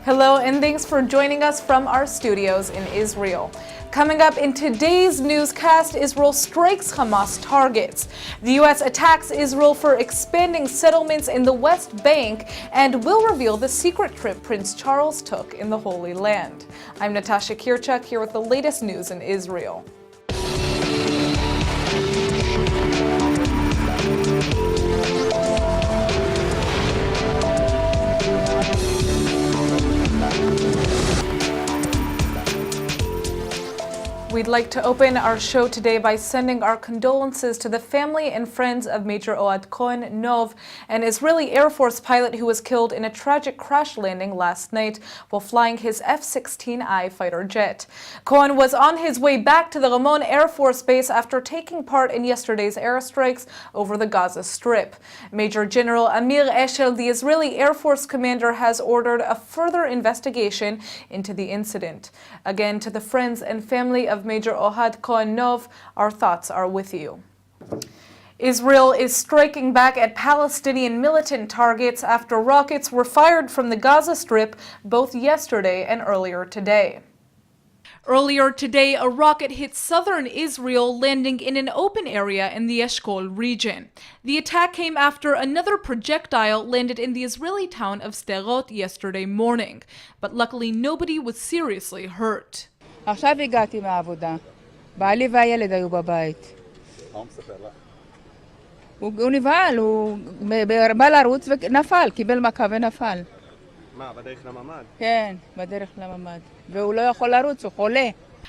Hello and thanks for joining us from our studios in Israel. Coming up in today's newscast, Israel strikes Hamas targets. The U.S. attacks Israel for expanding settlements in the West Bank and will reveal the secret trip Prince Charles took in the Holy Land. I'm Natasha Kirchuk here with the latest news in Israel. We'd like to open our show today by sending our condolences to the family and friends of Major Ohad Cohen-Nov, an Israeli Air Force pilot who was killed in a tragic crash landing last night while flying his F-16I fighter jet. Cohen was on his way back to the Ramon Air Force Base after taking part in yesterday's airstrikes over the Gaza Strip. Major General Amir Eshel, the Israeli Air Force commander, has ordered a further investigation into the incident. Again, to the friends and family of Major Ohad Cohen-Nov, our thoughts are with you. Israel is striking back at Palestinian militant targets after rockets were fired from the Gaza Strip both yesterday and earlier today. Earlier today, a rocket hit southern Israel, landing in an open area in the Eshkol region. The attack came after another projectile landed in the Israeli town of Sderot yesterday morning, but luckily nobody was seriously hurt. עכשיו הגעתי מהעבודה. בעלי והילד היו בבית. מה הוא מספר לך? הוא נבהל, הוא בא לרוץ ונפל, קיבל מכה ונפל. מה, בדרך לממ"ד? כן, בדרך לממ"ד. והוא לא יכול לרוץ, הוא חולה.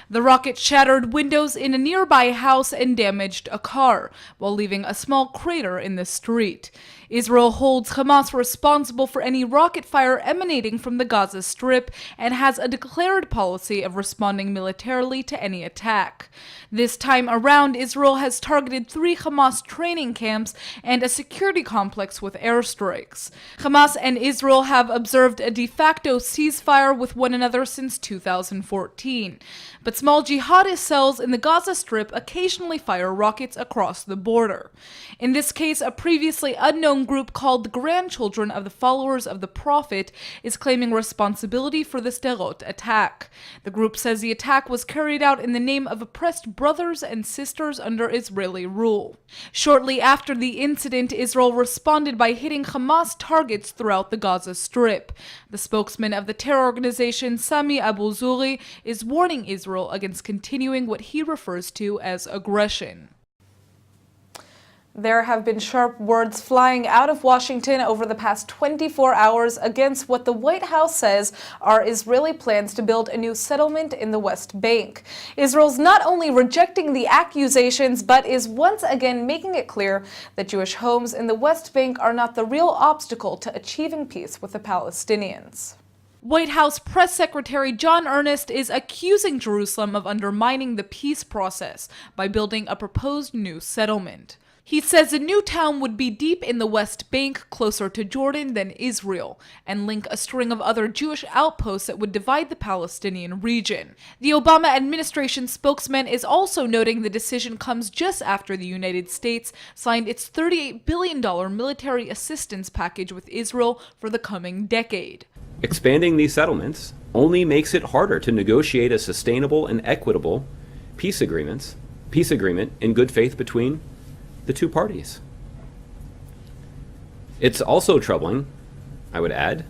The rocket shattered windows in a nearby house and damaged a car, while leaving a small crater in the street. Israel holds Hamas responsible for any rocket fire emanating from the Gaza Strip and has a declared policy of responding militarily to any attack. This time around, Israel has targeted 3 Hamas training camps and a security complex with airstrikes. Hamas and Israel have observed a de facto ceasefire with one another since 2014. But small jihadist cells in the Gaza Strip occasionally fire rockets across the border. In this case, a previously unknown group called the Grandchildren of the Followers of the Prophet is claiming responsibility for the Sderot attack. The group says the attack was carried out in the name of oppressed brothers and sisters under Israeli rule. Shortly after the incident, Israel responded by hitting Hamas targets throughout the Gaza Strip. The spokesman of the terror organization, Sami Abu Zuri, is warning Israel against continuing what he refers to as aggression. There have been sharp words flying out of Washington over the past 24 hours against what the White House says are Israeli plans to build a new settlement in the West Bank. Israel's not only rejecting the accusations, but is once again making it clear that Jewish homes in the West Bank are not the real obstacle to achieving peace with the Palestinians. White House Press Secretary John Earnest is accusing Jerusalem of undermining the peace process by building a proposed new settlement. He says a new town would be deep in the West Bank, closer to Jordan than Israel, and link a string of other Jewish outposts that would divide the Palestinian region. The Obama administration spokesman is also noting the decision comes just after the United States signed its $38 billion military assistance package with Israel for the coming decade. Expanding these settlements only makes it harder to negotiate a sustainable and equitable peace agreement in good faith between the two parties. It's also troubling, I would add,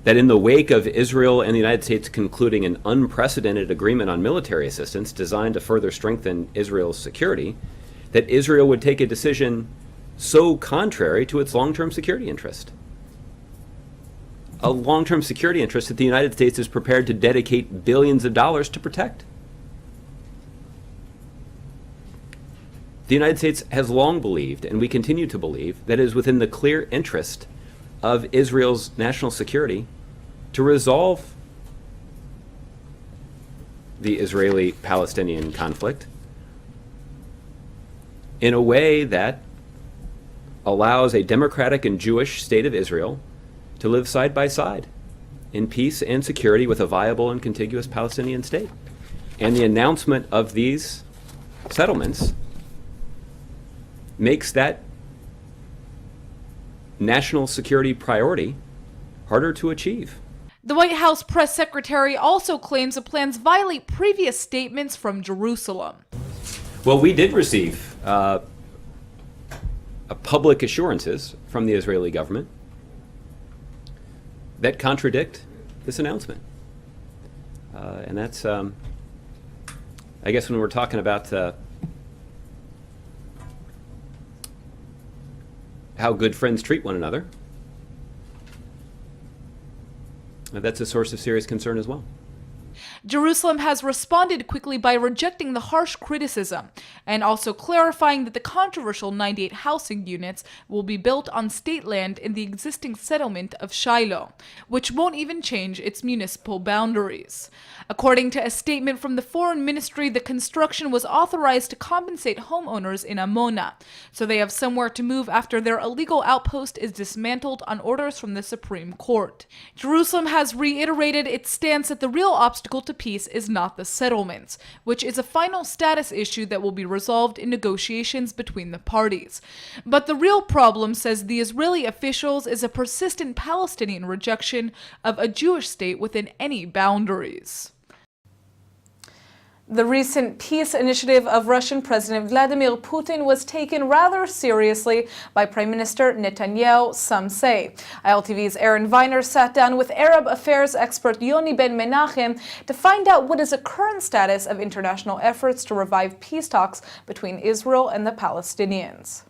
that in the wake of Israel and the United States concluding an unprecedented agreement on military assistance designed to further strengthen Israel's security, that Israel would take a decision so contrary to its long-term security interest. A long-term security interest that the United States is prepared to dedicate billions of dollars to protect. The United States has long believed, and we continue to believe, that it is within the clear interest of Israel's national security to resolve the Israeli-Palestinian conflict in a way that allows a democratic and Jewish state of Israel to live side by side in peace and security with a viable and contiguous Palestinian state. And the announcement of these settlements makes that national security priority harder to achieve. The White House press secretary also claims the plans violate previous statements from Jerusalem. Well, we did receive public assurances from the Israeli government that contradict this announcement. And that's, I guess, when we're talking about how good friends treat one another, that's a source of serious concern as well. Jerusalem has responded quickly by rejecting the harsh criticism and also clarifying that the controversial 98 housing units will be built on state land in the existing settlement of Shiloh, which won't even change its municipal boundaries. According to a statement from the Foreign Ministry, the construction was authorized to compensate homeowners in Amona, so they have somewhere to move after their illegal outpost is dismantled on orders from the Supreme Court. Jerusalem has reiterated its stance that the real obstacle to peace is not the settlements, which is a final status issue that will be resolved in negotiations between the parties. But the real problem, says the Israeli officials, is a persistent Palestinian rejection of a Jewish state within any boundaries. The recent peace initiative of Russian President Vladimir Putin was taken rather seriously by Prime Minister Netanyahu, some say. ILTV's Aaron Viner sat down with Arab affairs expert Yoni Ben Menachem to find out what is the current status of international efforts to revive peace talks between Israel and the Palestinians.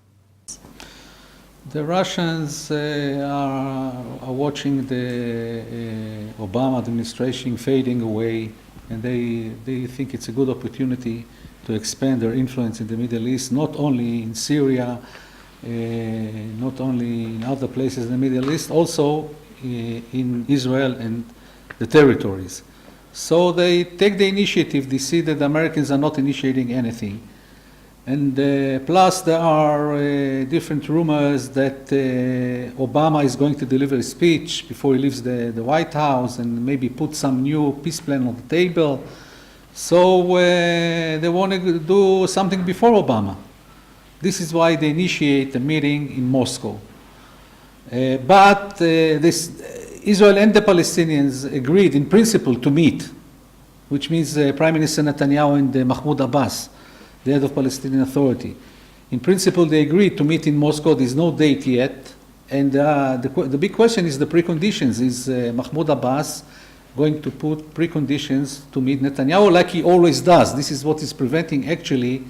The Russians are watching the Obama administration fading away, and they think it's a good opportunity to expand their influence in the Middle East, not only in Syria, not only in other places in the Middle East, also in Israel and the territories. So they take the initiative. They see that the Americans are not initiating anything. And plus there are different rumors that Obama is going to deliver a speech before he leaves the White House and maybe put some new peace plan on the table. So they want to do something before Obama. This is why they initiate a meeting in Moscow. But Israel and the Palestinians agreed in principle to meet, which means Prime Minister Netanyahu and Mahmoud Abbas, the head of Palestinian Authority. In principle, they agreed to meet in Moscow. There's no date yet. And the big question is the preconditions. Is Mahmoud Abbas going to put preconditions to meet Netanyahu like he always does? This is what is preventing actually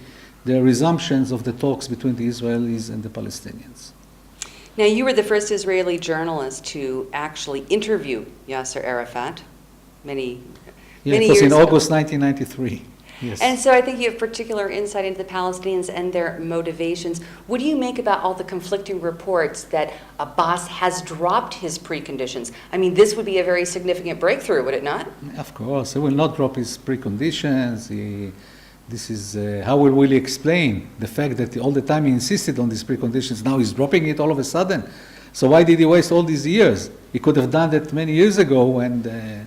the resumptions of the talks between the Israelis and the Palestinians. Now, you were the first Israeli journalist to actually interview Yasser Arafat many years ago. It was in August 1993. Yes. And so I think you have particular insight into the Palestinians and their motivations. What do you make about all the conflicting reports that Abbas has dropped his preconditions? I mean, this would be a very significant breakthrough, would it not? Of course. He will not drop his preconditions. This is how will he explain the fact that all the time he insisted on these preconditions, now he's dropping it all of a sudden. So why did he waste all these years? He could have done that many years ago, and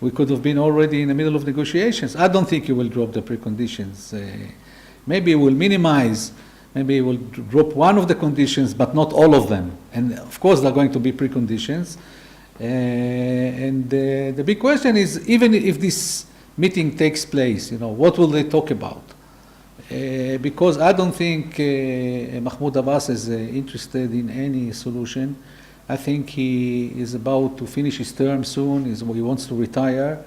we could have been already in the middle of negotiations. I don't think he will drop the preconditions. Maybe he will minimize, maybe he will drop one of the conditions, but not all of them. And of course, there are going to be preconditions. And the big question is, even if this meeting takes place, what will they talk about? Because I don't think Mahmoud Abbas is interested in any solution. I think he is about to finish his term soon. He wants to retire,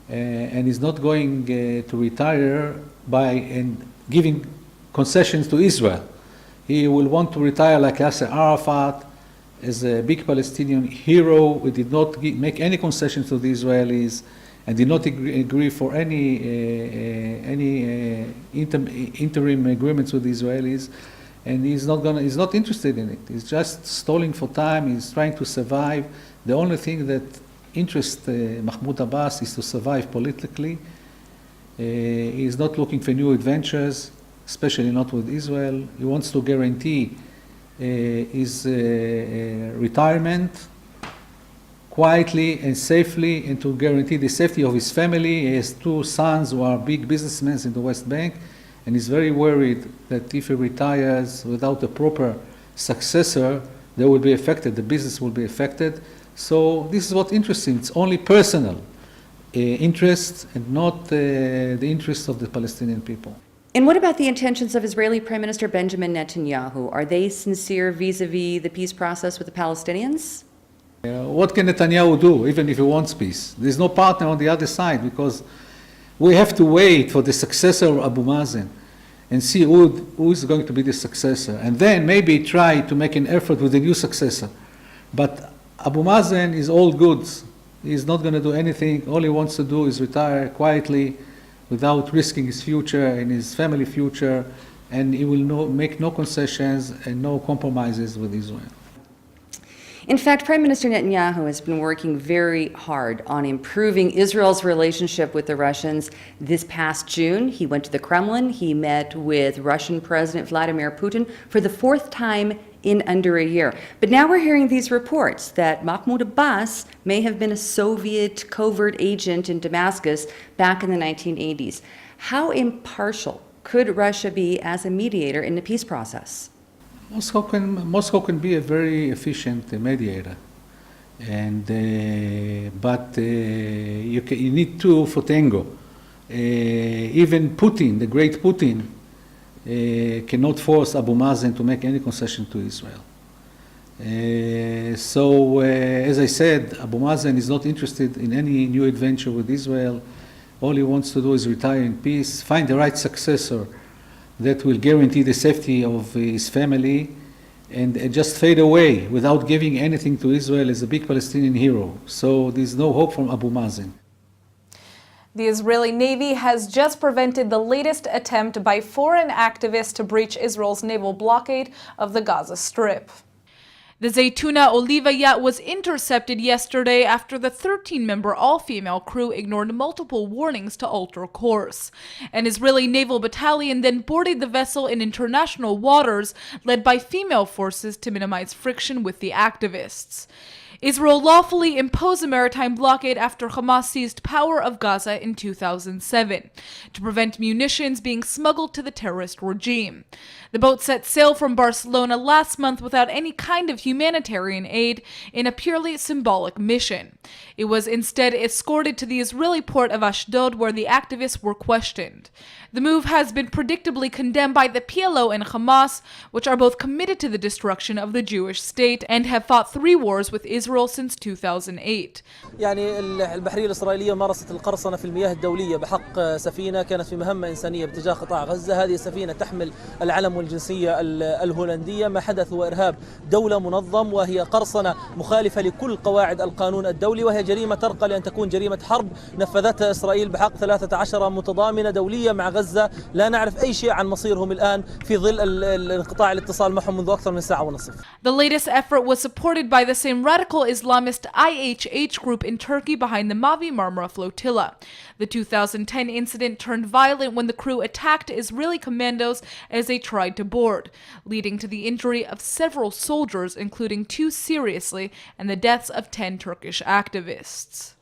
and he's not going to retire by giving concessions to Israel. He will want to retire like Yasser Arafat, as a big Palestinian hero who did not make any concessions to the Israelis and did not agree for any interim agreements with the Israelis. And he's not interested in it. He's just stalling for time. He's trying to survive. The only thing that interests Mahmoud Abbas is to survive politically. He's not looking for new adventures, especially not with Israel. He wants to guarantee his retirement quietly and safely, and to guarantee the safety of his family. He has two sons who are big businessmen in the West Bank. And he's very worried that if he retires without a proper successor, they will be affected, the business will be affected. So this is what's interesting. It's only personal interest and not the interest of the Palestinian people. And what about the intentions of Israeli Prime Minister Benjamin Netanyahu? Are they sincere vis-a-vis the peace process with the Palestinians? What can Netanyahu do, even if he wants peace? There's no partner on the other side, because we have to wait for the successor of Abu Mazen and see who is going to be the successor, and then maybe try to make an effort with the new successor. But Abu Mazen is all goods. He's not going to do anything. All he wants to do is retire quietly without risking his future and his family future, and he will make no concessions and no compromises with Israel. In fact, Prime Minister Netanyahu has been working very hard on improving Israel's relationship with the Russians. This past June, he went to the Kremlin. He met with Russian President Vladimir Putin for the fourth time in under a year. But now we're hearing these reports that Mahmoud Abbas may have been a Soviet covert agent in Damascus back in the 1980s. How impartial could Russia be as a mediator in the peace process? Moscow can be a very efficient mediator, and but you need two for tango. Even Putin, the great Putin, cannot force Abu Mazen to make any concession to Israel. So, as I said, Abu Mazen is not interested in any new adventure with Israel. All he wants to do is retire in peace, find the right successor that will guarantee the safety of his family, and just fade away without giving anything to Israel as a big Palestinian hero. So there's no hope from Abu Mazen. The Israeli Navy has just prevented the latest attempt by foreign activists to breach Israel's naval blockade of the Gaza Strip. The Zaytuna Oliva yacht was intercepted yesterday after the 13-member all-female crew ignored multiple warnings to alter course. An Israeli naval battalion then boarded the vessel in international waters, led by female forces to minimize friction with the activists. Israel lawfully imposed a maritime blockade after Hamas seized power of Gaza in 2007 to prevent munitions being smuggled to the terrorist regime. The boat set sail from Barcelona last month without any kind of humanitarian aid in a purely symbolic mission. It was instead escorted to the Israeli port of Ashdod, where the activists were questioned. The move has been predictably condemned by the PLO and Hamas, which are both committed to the destruction of the Jewish state and have fought 3 wars with Israel since 2008. يعني البحرية الإسرائيلية مارست القرصنة في المياه الدولية بحق سفينة كانت في مهمة إنسانية باتجاه قطاع غزة. هذه السفينة تحمل العلم والجنسية الهولندية. ما حدث هو إرهاب دولة منظم، وهي قرصنة مخالفة لكل قواعد القانون الدولي، وهي جريمة ترقى لأن تكون جريمة حرب نفذتها إسرائيل بحق 13 متضامنة دولية مع غزة. لا نعرف أي شيء عن مصيرهم الآن في ظل انقطاع الاتصال معهم منذ أكثر من ساعة ونصف. The latest effort was supported by the same radical Islamist IHH group in Turkey behind the Mavi Marmara flotilla. The 2010 incident turned violent when the crew attacked Israeli commandos as they tried to board, leading to the injury of several soldiers, including 2 seriously, and the deaths of 10 Turkish activists.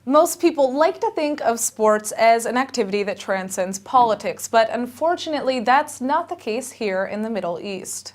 Most people like to think of sports as an activity that transcends politics, but unfortunately that's not the case here in the Middle East.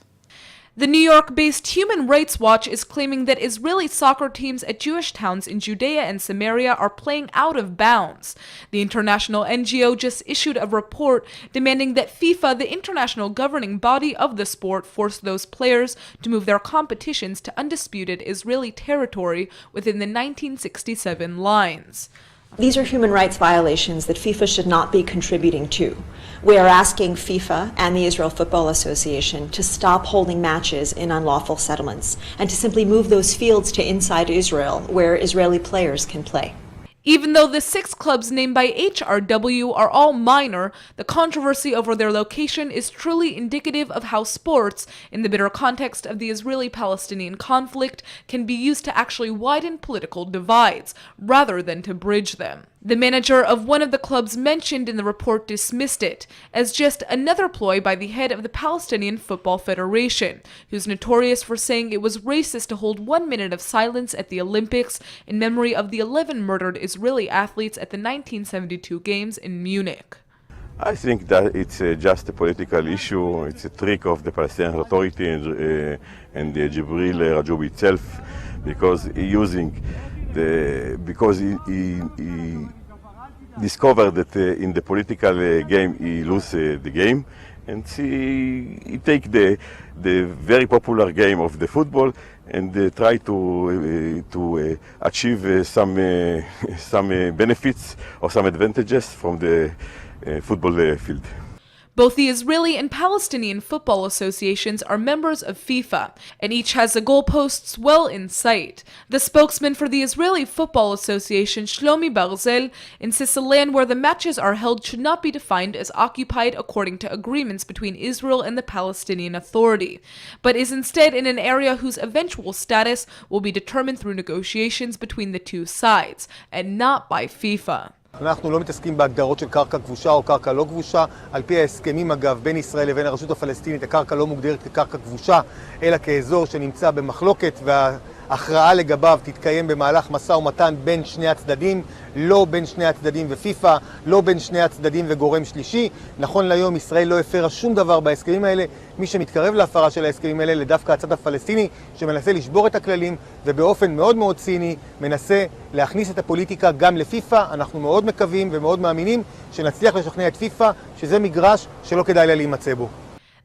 The New York-based Human Rights Watch is claiming that Israeli soccer teams at Jewish towns in Judea and Samaria are playing out of bounds. The international NGO just issued a report demanding that FIFA, the international governing body of the sport, force those players to move their competitions to undisputed Israeli territory within the 1967 lines. These are human rights violations that FIFA should not be contributing to. We are asking FIFA and the Israel Football Association to stop holding matches in unlawful settlements and to simply move those fields to inside Israel where Israeli players can play. Even though the 6 clubs named by HRW are all minor, the controversy over their location is truly indicative of how sports, in the bitter context of the Israeli-Palestinian conflict, can be used to actually widen political divides, rather than to bridge them. The manager of one of the clubs mentioned in the report dismissed it as just another ploy by the head of the Palestinian Football Federation, who's notorious for saying it was racist to hold 1 minute of silence at the Olympics in memory of the 11 murdered Israeli athletes at the 1972 Games in Munich. I think that it's just a political issue. It's a trick of the Palestinian Authority and Jibril Rajoub itself. because he discovered that in the political game he lose the game, and he take the very popular game of the football and try to achieve some benefits or some advantages from the football field. Both the Israeli and Palestinian football associations are members of FIFA, and each has the goalposts well in sight. The spokesman for the Israeli Football Association, Shlomi Barzel, insists the land where the matches are held should not be defined as occupied according to agreements between Israel and the Palestinian Authority, but is instead in an area whose eventual status will be determined through negotiations between the two sides, and not by FIFA. אנחנו לא מתעסקים בהגדרות של קרקע כבושה או קרקע לא כבושה. על פי ההסכמים אגב בין ישראל לבין הרשות הפלסטינית, הקרקע לא מוגדרת כקרקע כבושה, אלא כאזור שנמצא במחלוקת וההכרעה לגביו תתקיים במהלך משא ומתן בין שני הצדדים, לא בין שני הצדדים ופיפה, לא בין שני הצדדים וגורם שלישי. נכון להיום ישראל לא הפרה שום דבר בהסכמים האלה. מי שמתקרב להפרה של ההסכמים האלה לדווקא הצד הפלסטיני שמנסה לשבור את הכללים ובאופן מאוד מאוד ציני מנסה להכניס את הפוליטיקה גם לפיפה. אנחנו מאוד מקווים ומאוד מאמינים שנצליח לשכנע את פיפה שזה מגרש שלא כדאי לה להימצא בו.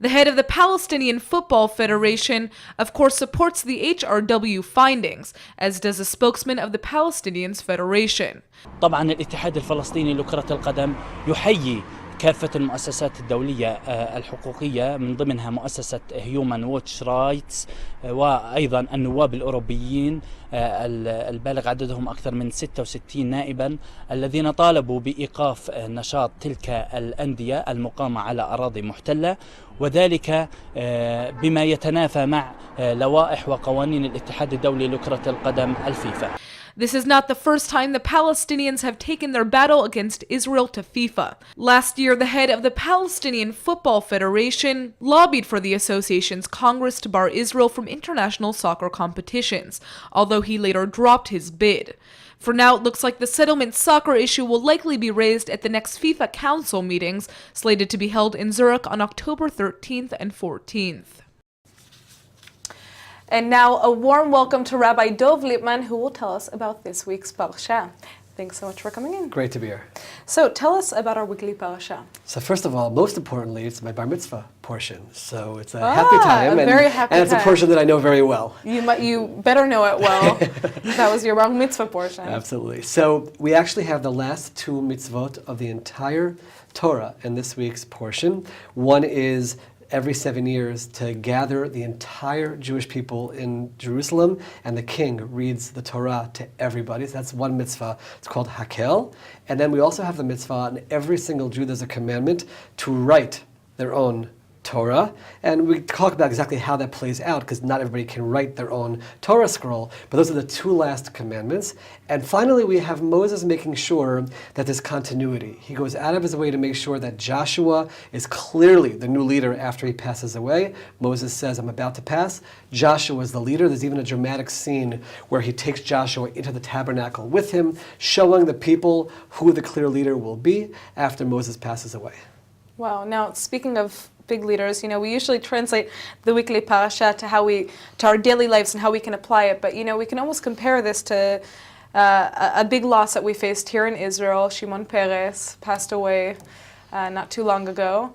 The head of the Palestinian Football Federation, of course, supports the HRW findings, as does a spokesman of the Palestinians Federation. طبعا الاتحاد الفلسطيني لكرة القدم يحيي كافة المؤسسات الدولية الحقوقية من ضمنها مؤسسة هيومن ووتش رايتس وأيضا النواب الأوروبيين البالغ عددهم أكثر من 66 نائبا الذين طالبوا بإيقاف نشاط تلك الأندية المقامة على أراضي محتلة، وذلك بما يتنافى مع لوائح وقوانين الاتحاد الدولي لكرة القدم الفيفا. This is not the first time the Palestinians have taken their battle against Israel to FIFA. Last year, the head of the Palestinian Football Federation lobbied for the association's Congress to bar Israel from international soccer competitions, although he later dropped his bid. For now, it looks like the settlement soccer issue will likely be raised at the next FIFA Council meetings, slated to be held in Zurich on October 13th and 14th. And now a warm welcome to Rabbi Dov Lipman, who will tell us about this week's parasha. Thanks so much for coming in. Great to be here. So tell us about our weekly parasha. So first of all, most importantly, it's my bar mitzvah portion. So it's a happy time, and it's a portion that I know very well. You better know it well. That was your bar mitzvah portion. Absolutely. So we actually have the last two mitzvot of the entire Torah in this week's portion. One is every 7 years to gather the entire Jewish people in Jerusalem, and the king reads the Torah to everybody. So that's one mitzvah. It's called Hakel. And then we also have the mitzvah, and every single Jew, there's a commandment to write their own Torah, and we talk about exactly how that plays out because not everybody can write their own Torah scroll, but those are the two last commandments. And finally, we have Moses making sure that there's continuity. He goes out of his way to make sure that Joshua is clearly the new leader after he passes away. Moses says, I'm about to pass. Joshua is the leader. There's even a dramatic scene where he takes Joshua into the tabernacle with him, showing the people who the clear leader will be after Moses passes away. Wow. Now, speaking of big leaders, we usually translate the weekly parasha to our daily lives and how we can apply it. But, we can almost compare this to a big loss that we faced here in Israel. Shimon Peres passed away not too long ago.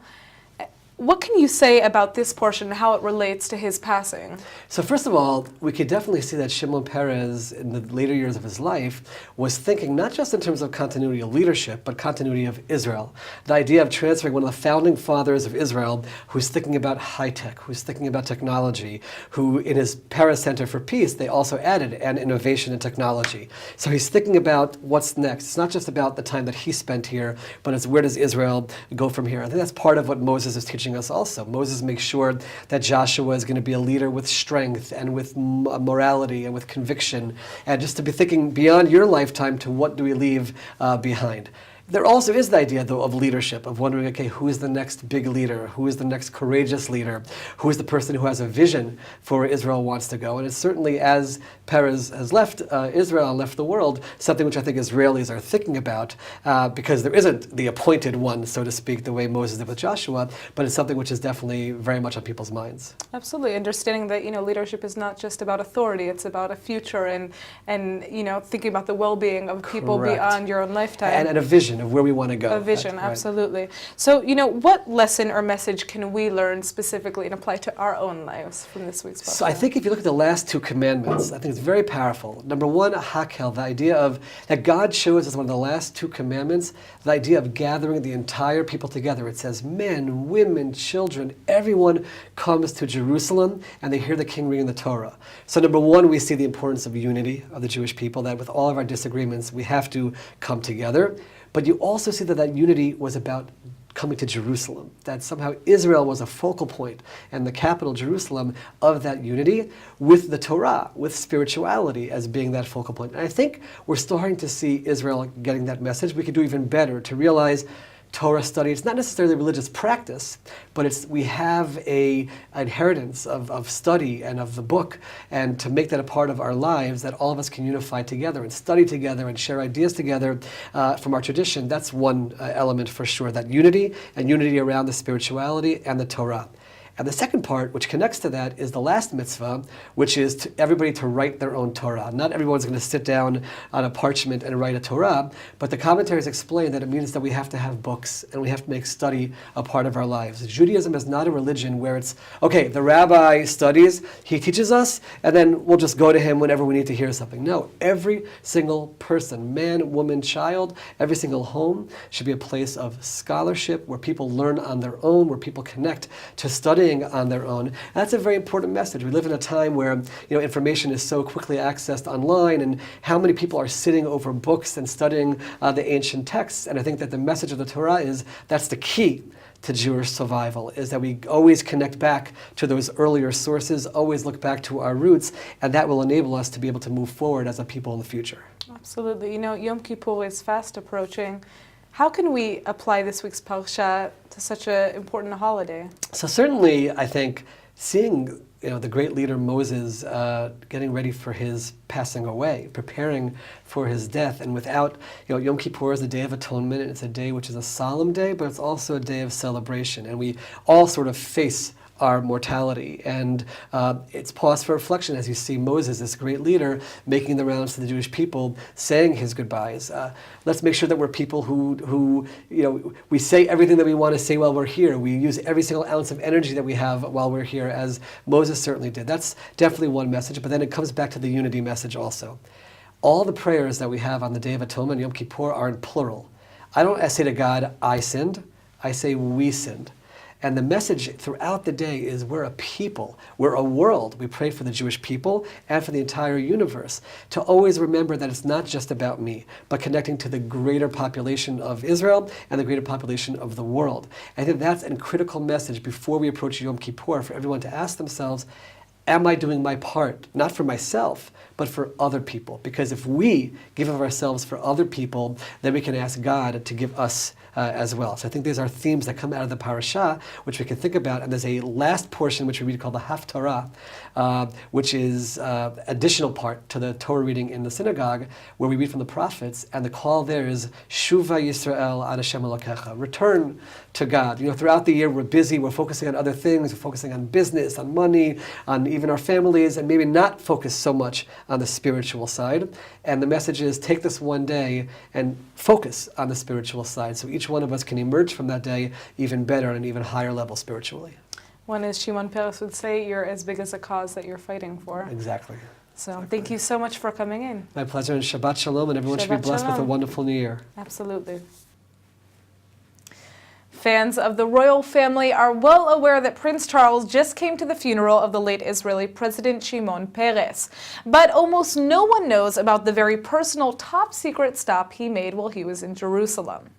What can you say about this portion and how it relates to his passing? So first of all, we could definitely see that Shimon Peres, in the later years of his life, was thinking not just in terms of continuity of leadership, but continuity of Israel. The idea of transferring one of the founding fathers of Israel, who's thinking about high-tech, who's thinking about technology, who in his Paris Center for Peace, they also added an innovation in technology. So he's thinking about what's next. It's not just about the time that he spent here, but it's where does Israel go from here? I think that's part of what Moses is teaching us also. Moses makes sure that Joshua is going to be a leader with strength and with morality and with conviction, and just to be thinking beyond your lifetime to what do we leave behind. There also is the idea, though, of leadership, of wondering, okay, who is the next big leader? Who is the next courageous leader? Who is the person who has a vision for where Israel wants to go? And it's certainly, as Peres has left Israel and left the world, something which I think Israelis are thinking about, because there isn't the appointed one, so to speak, the way Moses did with Joshua, but it's something which is definitely very much on people's minds. Absolutely, understanding that leadership is not just about authority; it's about a future and thinking about the well-being of people beyond your own lifetime and a vision of where we want to go. A vision, absolutely. So, what lesson or message can we learn specifically and apply to our own lives from this week's podcast? So I think if you look at the last two commandments, I think it's very powerful. Number one, hakel, the idea of that God shows as one of the last two commandments, the idea of gathering the entire people together. It says men, women, children, everyone comes to Jerusalem and they hear the king reading the Torah. So number one, we see the importance of unity of the Jewish people, that with all of our disagreements, we have to come together. But you also see that unity was about coming to Jerusalem, that somehow Israel was a focal point and the capital, Jerusalem, of that unity with the Torah, with spirituality as being that focal point. And I think we're starting to see Israel getting that message. We could do even better to realize Torah study, it's not necessarily religious practice, but we have an inheritance of study and of the book, and to make that a part of our lives, that all of us can unify together and study together and share ideas together from our tradition. That's one element for sure, that unity, and unity around the spirituality and the Torah. And the second part, which connects to that, is the last mitzvah, which is everybody to write their own Torah. Not everyone's going to sit down on a parchment and write a Torah, but the commentaries explain that it means that we have to have books and we have to make study a part of our lives. Judaism is not a religion where it's, okay, the rabbi studies, he teaches us, and then we'll just go to him whenever we need to hear something. No, every single person, man, woman, child, every single home should be a place of scholarship where people learn on their own, where people connect to studying on their own. And that's a very important message. We live in a time where information is so quickly accessed online, and how many people are sitting over books and studying the ancient texts. And I think that the message of the Torah is that's the key to Jewish survival, is that we always connect back to those earlier sources, always look back to our roots, and that will enable us to be able to move forward as a people in the future. Absolutely. Yom Kippur is fast approaching. How can we apply this week's parsha to such an important holiday? So certainly, I think, seeing the great leader Moses getting ready for his passing away, preparing for his death, and without, Yom Kippur is a day of atonement, and it's a day which is a solemn day, but it's also a day of celebration, and we all sort of face our mortality. And it's pause for reflection as you see Moses, this great leader, making the rounds to the Jewish people, saying his goodbyes. Let's make sure that we're people who we say everything that we want to say while we're here. We use every single ounce of energy that we have while we're here, as Moses certainly did. That's definitely one message, but then it comes back to the unity message also. All the prayers that we have on the Day of Atonement, Yom Kippur, are in plural. I don't say to God, I sinned. I say, we sinned. And the message throughout the day is we're a people, we're a world. We pray for the Jewish people and for the entire universe, to always remember that it's not just about me, but connecting to the greater population of Israel and the greater population of the world. I think that's a critical message before we approach Yom Kippur, for everyone to ask themselves, am I doing my part, not for myself, but for other people? Because if we give of ourselves for other people, then we can ask God to give us as well. So I think these are themes that come out of the parasha, which we can think about. And there's a last portion which we read called the Haftarah, which is additional part to the Torah reading in the synagogue, where we read from the prophets, and the call there is Shuva Yisrael ad Hashem Elokecha, return to God. Throughout the year we're busy, we're focusing on other things, we're focusing on business, on money, on even our families, and maybe not focus so much on the spiritual side. And the message is, take this one day and focus on the spiritual side, so each one of us can emerge from that day even better on an even higher level spiritually. One, as Shimon Peres would say, you're as big as a cause that you're fighting for. Exactly. So thank you so much for coming in. My pleasure, and Shabbat Shalom, and everyone should be blessed with a wonderful new year. Absolutely. Fans of the royal family are well aware that Prince Charles just came to the funeral of the late Israeli President Shimon Peres. But almost no one knows about the very personal top-secret stop he made while he was in Jerusalem.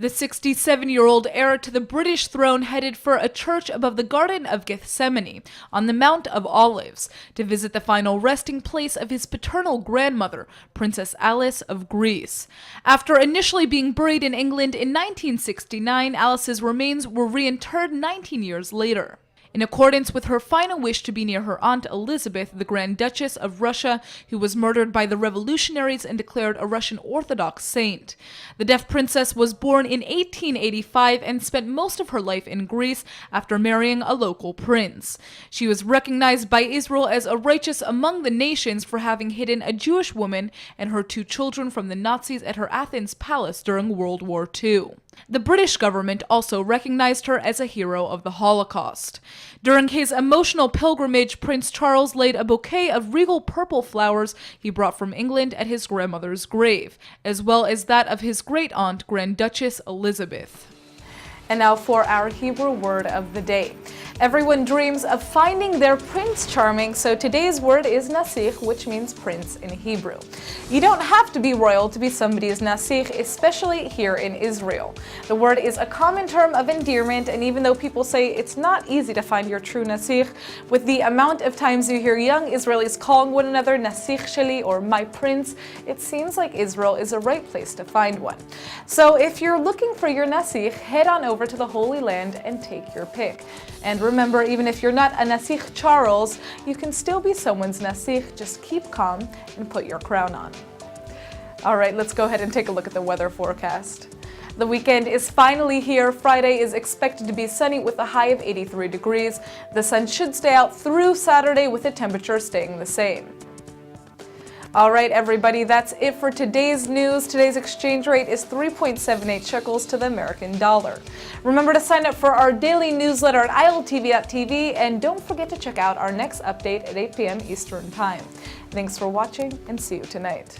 The 67-year-old heir to the British throne headed for a church above the Garden of Gethsemane on the Mount of Olives to visit the final resting place of his paternal grandmother, Princess Alice of Greece. After initially being buried in England in 1969, Alice's remains were reinterred 19 years later. In accordance with her final wish to be near her aunt Elizabeth, the Grand Duchess of Russia, who was murdered by the revolutionaries and declared a Russian Orthodox saint. The deaf princess was born in 1885 and spent most of her life in Greece after marrying a local prince. She was recognized by Israel as a righteous among the nations for having hidden a Jewish woman and her 2 children from the Nazis at her Athens palace during World War II. The British government also recognized her as a hero of the Holocaust. During his emotional pilgrimage, Prince Charles laid a bouquet of regal purple flowers he brought from England at his grandmother's grave, as well as that of his great-aunt, Grand Duchess Elizabeth. And now for our Hebrew word of the day. Everyone dreams of finding their Prince Charming, so today's word is Nasikh, which means prince in Hebrew. You don't have to be royal to be somebody's Nasikh, especially here in Israel. The word is a common term of endearment, and even though people say it's not easy to find your true Nasikh, with the amount of times you hear young Israelis calling one another Nasikh Sheli or my prince, it seems like Israel is a right place to find one. So if you're looking for your Nasikh, head on over to the Holy Land and take your pick. And remember, even if you're not a Nasikh Charles, you can still be someone's Nasikh. Just keep calm and put your crown on. All right, let's go ahead and take a look at the weather forecast. The weekend is finally here. Friday is expected to be sunny with a high of 83 degrees. The sun should stay out through Saturday with the temperature staying the same. All right, everybody, that's it for today's news. Today's exchange rate is 3.78 shekels to the American dollar. Remember to sign up for our daily newsletter at ILTV.tv, and don't forget to check out our next update at 8 p.m. Eastern Time. Thanks for watching, and see you tonight.